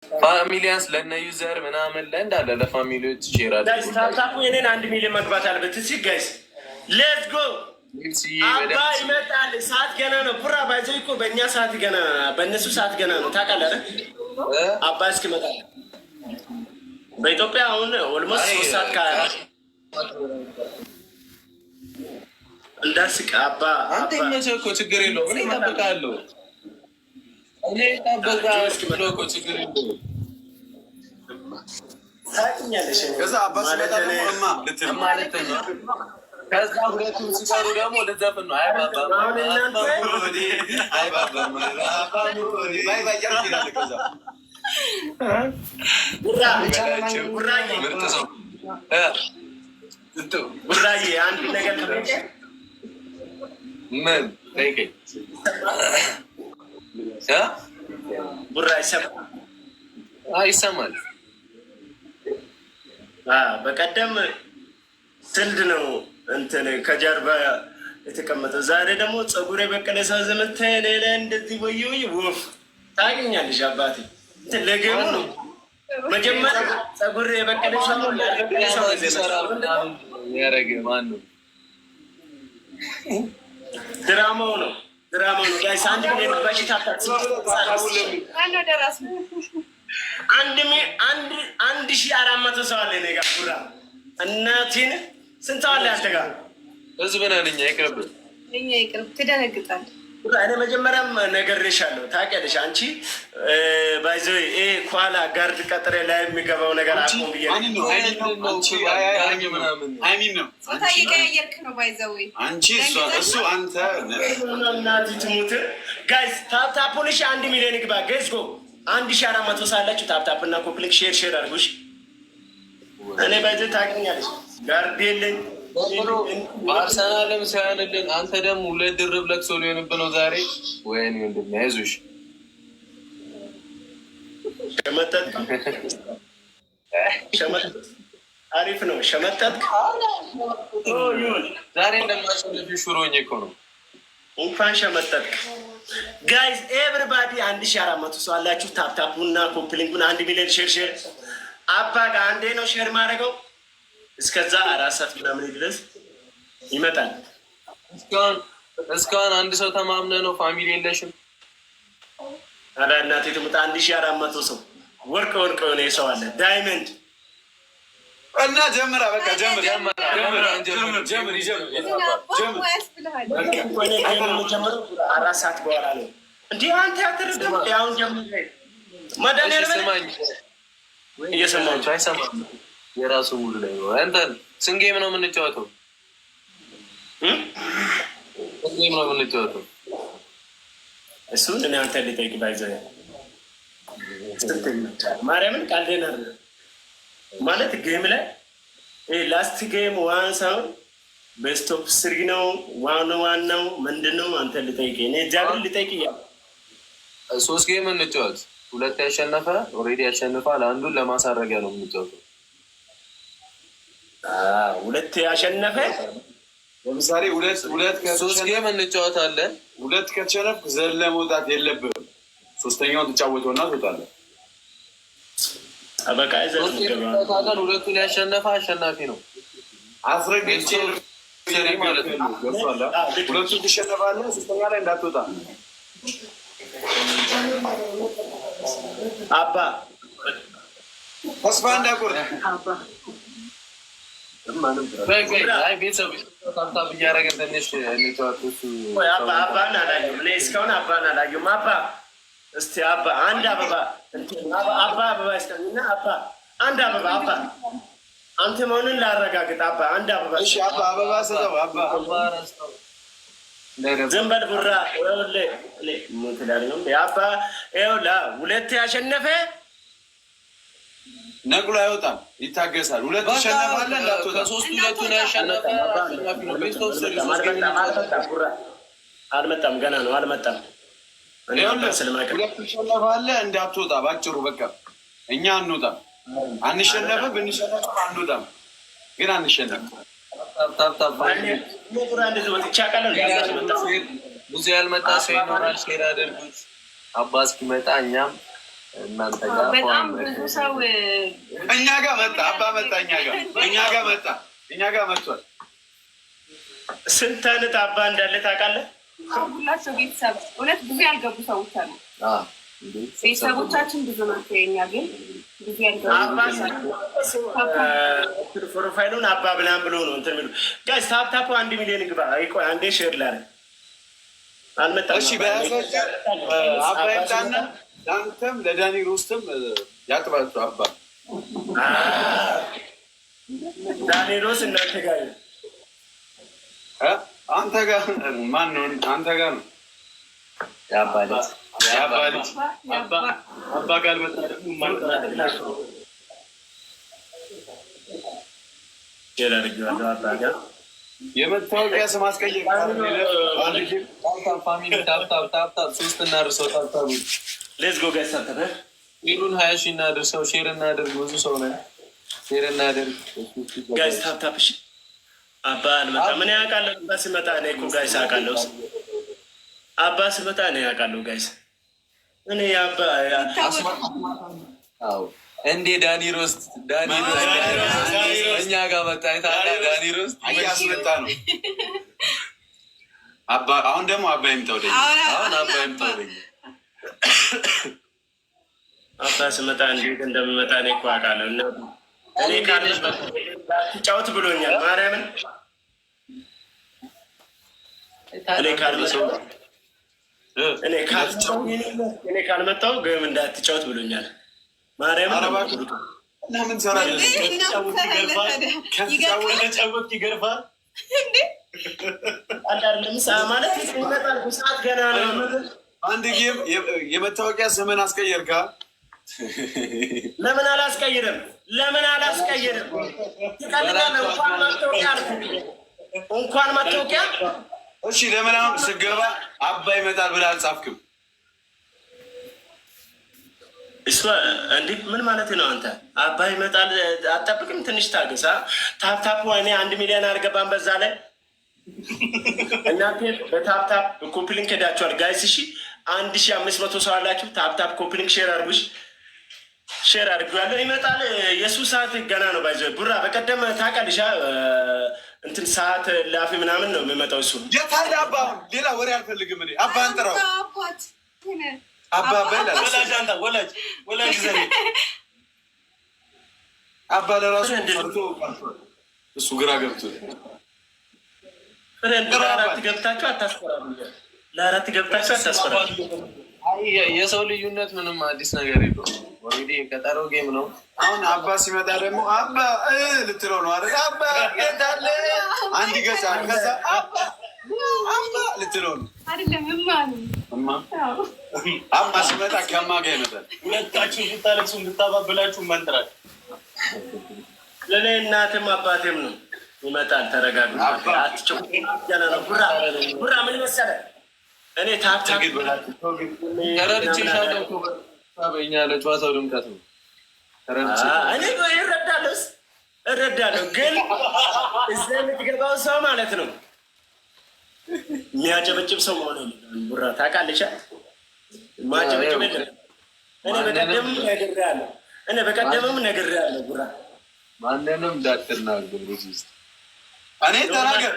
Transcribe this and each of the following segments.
ፋሚሊያንስ ለነ ዩዘር ምናምን ለእንዳለ ለፋሚሊዎች ይችላል። ታፕታፑ የኔን 1 ሚሊዮን መግባት አለበት። እሺ ጋይስ ሌትስ ጎ። አባ ይመጣል። ሰዓት ገና ነው። ቡራ ባይዘ እኮ በእኛ ሰዓት ገና በእነሱ ሰዓት ገና ነው። ታውቃለህ አባ እስኪመጣ በኢትዮጵያ አሁን ኦልሞስት 3 ሰዓት እንዳስቅ አባ አንተ መቼ እኮ ችግር የለውም። እኔ እጠብቅሃለሁ። እኔ እጠብቅሃለሁ እኮ ችግር የለውም። ታውቂኛለሽ። ከዛ አባ ሲመጣ ደግሞ ከዛ ሁለቱም ሲቀሩ ደግሞ ልዘፍን ነው። ቡራዬ አንድ ነገር ምን ጠይቀኝ። ቡራ ይሰማል። በቀደም ስልድ ነው እንትን ከጀርባ የተቀመጠው። ዛሬ ደግሞ ፀጉር የበቀለ ሰው ዘመተ ሌላ እንደዚህ ወይ ወፍ ታገኛለሽ። አባቴ ለገሙ ነው መጀመሪያ ፀጉር የበቀለ ሰው ያረገ ማን ነው? ድራማው ነው ጋይስ። 1 ሚሊዮን በሽታ አንድ 1400 ሰው አለ። እኔ ጋር ቡራ እናቴን ስንት ሰው አለ? አንተ ጋር ህዝብ ነን እኛ። ይቅርብህ እኛ ይቅርብ። ትደነግጣለህ። እኔ መጀመሪያም ነግሬሻለሁ። ታውቂያለሽ አንቺ ባይዘ ኳላ ጋርድ ቀጥሬ ላይ የሚገባው ነገር አቁም ብዬ ጾታ እየቀያየርክ ነው። ባይዘው አንቺ እሱ አንተ እናት ትሙት። ጋይስ ታፕታፑንሽ 1 ሚሊዮን ይግባ። ገዝጎ 1400 ሳላችሁ ታፕታፕ እና ኮፕሊክ ሼር አድርጉሽ። እኔ ባይዘ ታውቂኛለሽ ጋርድ የለኝ በአርሰናልም ሳያንልን አንተ ደግሞ 2 ድርብ ለቅሶ ሊሆንብህ ነው ዛሬ። ወይኔ ወንድሜ አይዞሽ። አሪፍ ነው። ሸመጠጥክ ዛሬ እንደማሸነፍ ሹሮኝ እኮ ነው። እንኳን ሸመጠጥክ። ጋይዝ ኤቭሪባዲ 1400 ሰው አላችሁ። ታፕታፑና ኮፕሊንጉን 1 ሚሊዮን ሼር አባ ጋር አንዴ ነው ሼር ማድረገው። እስከዛ 4 ሰዓት ምናምን ድረስ ይመጣል። እስካሁን አንድ ሰው ተማምነ ነው። ፋሚሊ የለሽም? አዳ እናቴ ትሙት 1400 ሰው ወርቅ የሆነ ሰው አለ። ዳይመንድ እና ጀምራ በቃ ጀምር። ጀምር 4 ሰዓት በኋላ ነው እንዲህ አንተ ያተረደም ያሁን ጀምር። መድኃኒዓለም እየሰማችሁ አይሰማም። የራሱ ሙሉ ላይ ነው። አንተ ስንት ጌም ነው የምንጫወተው? ጌም ነው የምንጫወተው። እሱን እኔ አንተ ልጠይቅ ባይዘ ማርያምን ቃልዴና ማለት ጌም ላይ ላስት ጌም ዋን ሳይሆን በስቶፕ ስሪ ነው ዋናው ምንድን ነው? አንተ ልጠይቅ እኔ ጃግር ልጠይቅ እያ 3 ጌም እንጫወት። 2 ያሸነፈ ኦልሬዲ ያሸንፋል። አንዱን ለማሳረጊያ ነው የምንጫወተው። 2 ያሸነፈ ለምሳሌ 3 ጌም እንጫወታለን። 2 ከተሸነፍክ ዘለ መውጣት የለብህም። 3ኛውን ትጫወተውና ትወጣለህ። በቃ ይዘን 2ቱን ያሸነፈ አሸናፊ ነው። አስረግጬ ማለት ነው። 2ቱን ትሸነፋለህ። 3ኛ ላይ እንዳትወጣ አባ ተስፋ እንዳቆርጥ አባን አላየሁም። እኔ እስካሁን አባን አላየሁም። አባ እስቲ አባ አንድ አበባ አበባ ይስጠኝና አባ አንድ አበባ አባ አንተ መሆኑን ላረጋግጥ። አባ አንድ አበባ አበባ ስጠው። አባ ዝም በል ቡራ። አባ ይኸውልህ 2 ያሸነፈ ነቅሎ አይወጣም፣ ይታገሳል። 2 ይሸነፋል። ከ3 2ቱን ያሸነፈ አልመጣም፣ ገና ነው አልመጣም። 2 ይሸነፋል፣ እንዳትወጣ ባጭሩ። በቃ እኛ አንወጣም፣ አንሸነፍም። ብንሸነፍም አንወጣም፣ ግን አንሸነፍም። ብዙ ያልመጣ ሰው ይኖራል። ሼር አድርጉት። አባ እስኪመጣ እኛም እናንተ ጋር በጣም ብዙ ሰው እኛ ጋር መጣ። አባ መጣ። እኛ ጋር መጥቷል። ስንት አይነት አባ እንዳለ ታውቃለህ? ሁላቸው ቤተሰብ እውነት ብዙ ያልገቡ ሰዎች አሉ። ቤተሰቦቻችን ብዙ ናቸው። የኛ ግን ብዙ ያልገቡ ፕሮፋይሉን አባ ብላን ብሎ ነው እንትን የሚሉ ጋይስ። ታፕታፑ 1 ሚሊዮን ግባ። ቆይ አንዴ ሼር ላድርግ። አልመጣም። እሺ በያዛቸው አባ ይምጣና ለአንተም ለዳኒ ሮስትም ያጥባችሁ። አባ ዳኒ ሮስ እናንተ ጋር አንተ ጋር ማን ነው? አንተ ጋር ነው። የአባ ልጅ አባ ጋር መጣ ደግሞ ማለት ነው። አባ ጋር የመታወቂያ ስም አስቀየር ፋሚሊ ታፕታፕ 3 እናድርሰው። ታፕታፕ ሌትስ ጎ ጋይስ። ታፕታፕ ሂዱን 20 ሺህ እናድርሰው። ሼር እናድርግ። ብዙ ሰው ነን። ሼር እናድርግ ጋይስ። ታፕታፕ እሺ። አባ አልመጣም። ምን ያውቃለሁ? አባ ሲመጣ እኔ እኮ ጋይስ አውቃለሁ። አባ ሲመጣ እኔ ያውቃለሁ ጋይስ። እኔ አባ አዎ እንዴ ዳኒ ሮስት እኛ ጋር መጣ። ዳኒ ሮስት እያስመጣ ነው። አባ አሁን ደግሞ አባ ይምጣው። አሁን አባ ይምጣው። አባ ሲመጣ እንዴት እንደምመጣ እኔ እኮ አውቃለሁ። እና እኔ ጫውት ብሎኛል። ማርያምን እኔ ካልመጣሁ ግን እንዳትጫወት ብሎኛል። ማርያምን እና ምን ሰራለህ? ጫወት ይገርፋል። አንዳንድ ማለት ይመጣል። ሰዓት ገና ነው። አንድ ጌም የመታወቂያ ስምን አስቀየርካ? ለምን አላስቀይርም? እንኳን መታወቂያ እሺ፣ ለምን አሁን ስገባ አባ ይመጣል ብለህ አልጻፍክም? እሷ እንዴት ምን ማለት ነው? አንተ አባ ይመጣል አጠብቅም? ትንሽ ታገሳ። ታፕታፕ እኔ 1 ሚሊዮን አልገባም። በዛ ላይ እናንተ በታፕታፕ ኮፕሊንክ ሄዳችኋል ጋይስ። እሺ 1500 ሰው አላችሁ። ታፕታፕ ኮፕሊንክ ሼር አድርጉሽ። ሼር አድርጓለሁ። ይመጣል። የሱ ሰዓት ገና ነው። ባይዘ ቡራ በቀደም ታውቃለሽ እንትን ሰዓት ላፊ ምናምን ነው የሚመጣው። እሱ የታለ አባ? ሌላ ወሬ አልፈልግም እኔ። አባ አንጠራው። አባ በላ ወላጅ ዘሬ አባ ለራሱ እሱ ግራ ገብቶ ለአራት ገብታችሁ አታስፈራሩ። የሰው ልዩነት ምንም አዲስ ነገር የለውም። እንግዲህ ቀጠሮ ጌም ነው። አሁን አባ ሲመጣ ደግሞ አባ ልትለው ነው አይደል? አባ የታለ? አንድ ገጻ ከዛ አባ ልትለው ነው አባ ሲመጣ ከማጋ ይመጣል። ሁለታችሁ ስታለቅሱ እንድታባብላችሁ መንጥራል። ለእኔ እናትም አባቴም ነው። ይመጣል። ተረጋጉ። ቡራ ምን መሰለህ እኔ ታፕታፕ ተረድቼሻለሁ። በእኛ ለጨዋታው ድምቀት ነው። እኔ እረዳለሁ፣ ግን እዛ የምትገባው ሰው ማለት ነው የሚያጨበጭብ ሰው መሆነ ቡራ ታውቃለች። ማጨበጭብ የለም። እኔ በቀደምም ነግሬያለሁ ቡራ ማንንም እንዳትናገር ውስጥ እኔ ተናገር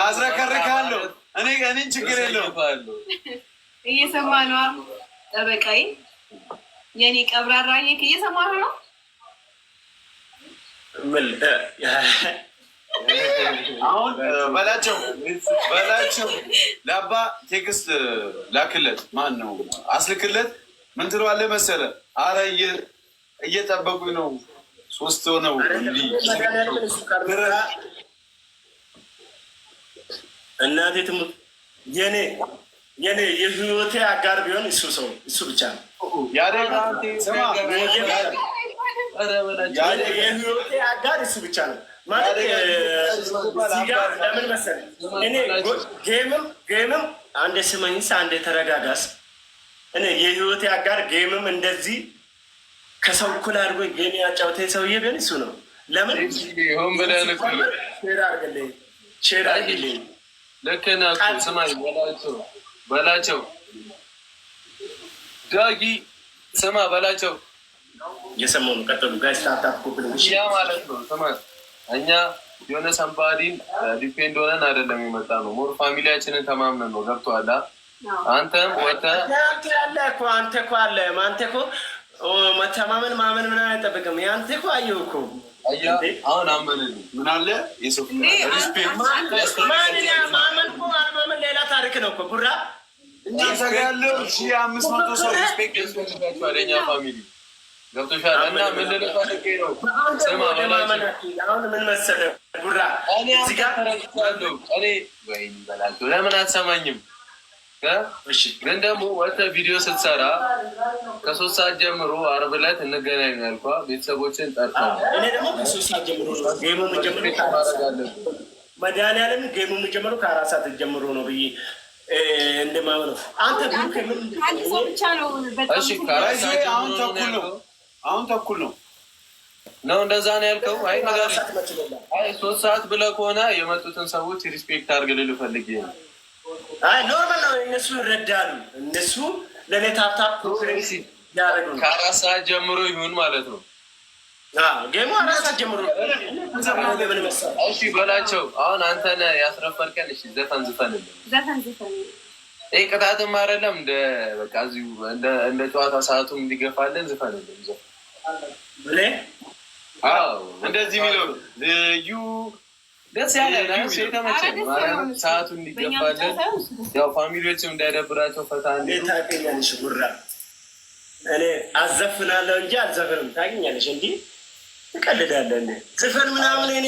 አዝረከርካለሁ። እኔን ችግር የለውም። እየሰማ ነዋ ጠበቃዬ፣ የኔ ቀብራራ እየሰማ ነው። አሁን በላቸው ለአባ ቴክስት ላክለት። ማን ነው አስልክለት። ምን ትለዋለህ መሰለህ? አረ እየጠበቁኝ ነው 3 ሆነው እንዲህ እናቴ ትሙት የኔ የህይወቴ አጋር ቢሆን እሱ ብቻ ነው። የህይወቴ አጋር እሱ ብቻ ነው ማለት ለምን መሰለህ? እኔ ጌምም አንዴ ስመኝስ አንዴ ተረጋጋስ። እኔ የህይወቴ አጋር ጌምም እንደዚህ ከሰው እኩል አድርጎ ጌም ያጫውተኝ ሰውዬ ቢሆን እሱ ነው። ለምን ሼር አድርግልኝ። ልክ ነህ እኮ ስማኝ፣ በላቸው ዳጊ ስማ በላቸው እየሰማሁ ነው። ቀጥሉ ጋይስ። ያ ማለት ነው። ስማ እኛ የሆነ ሰንባዲን ዲፔንድ ሆነን አይደለም የመጣ ነው። ሞር ፋሚሊያችንን ተማምነን ነው። ገብቶሃል? አንተም ወተህ ያለ እኮ አንተ እኮ አለ አንተ እኮ መተማመን ማመን ምን አይጠብቅም። ያንተ እኮ አየሁ እኮ አሁን አመንልኝ ምን አለ የሰው ሪስፔክት ማመን እኮ አልማመን ሌላ ታሪክ ነው እኮ ቡራ ያለው 500 ሰው ሪስፔክት ያስፈልጋቸዋል። የእኛ ፋሚሊ ገብቶሻል? እና ምን ልልፈልግ ነው? ስማ አሁን ምን መሰለህ ቡራ እዚህ ጋር እኔ ወይም በላቸው ለምን አትሰማኝም? ግን ደግሞ ወጥተህ ቪዲዮ ስትሰራ ከ3 ሰዓት ጀምሮ ዓርብ ዕለት እንገናኝ ያልኳ ቤተሰቦችን ጠርተህ እኔ ደግሞ ከ3 ሰዓት ጀምሮ ጌሙ የሚጀምረው መድኃኒዓለም ጌሙ የሚጀምረው ከ4 ሰዓት ጀምሮ ነው ብዬ እንደማምነው አንተ አንድ ሰው ብቻ ነው። አሁን ተኩል ነው ነው እንደዛ ነው ያልከው? አይ ነገር አይ 3 ሰዓት ብለህ ከሆነ የመጡትን ሰዎች ሪስፔክት አድርግ ልልህ ፈልጌ ነው። አይ ኖርማል ነው። እነሱ ይረዳሉ። እነሱ ለኔ ታፕታፕ ፕሮግሬስ ያደርጉ ከ4 ሰዓት ጀምሮ ይሁን ማለት ነው። ጌሙ 4 ሰዓት ጀምሮ እሺ በላቸው። አሁን አንተ ነህ ያስረፈርከን። እሺ ዘፈን ቅጣትም አይደለም እንደ በቃ እዚሁ እንደ ጨዋታ ሰዓቱም እንዲገፋለን ዝፈንልን። እንደዚህ የሚለው ልዩ ደስ ያለ የተመቸኝ ሰዓቱ እንዲገፋለን፣ ያው ፋሚሊዎችም እንዳይደብራቸው ፈታ ታገኛለሽ። ጉራ እኔ አዘፍናለሁ እንጂ አልዘፍንም። ታገኛለሽ እንዲህ ትቀልዳለህ። ዝፈን ምናምን እኔ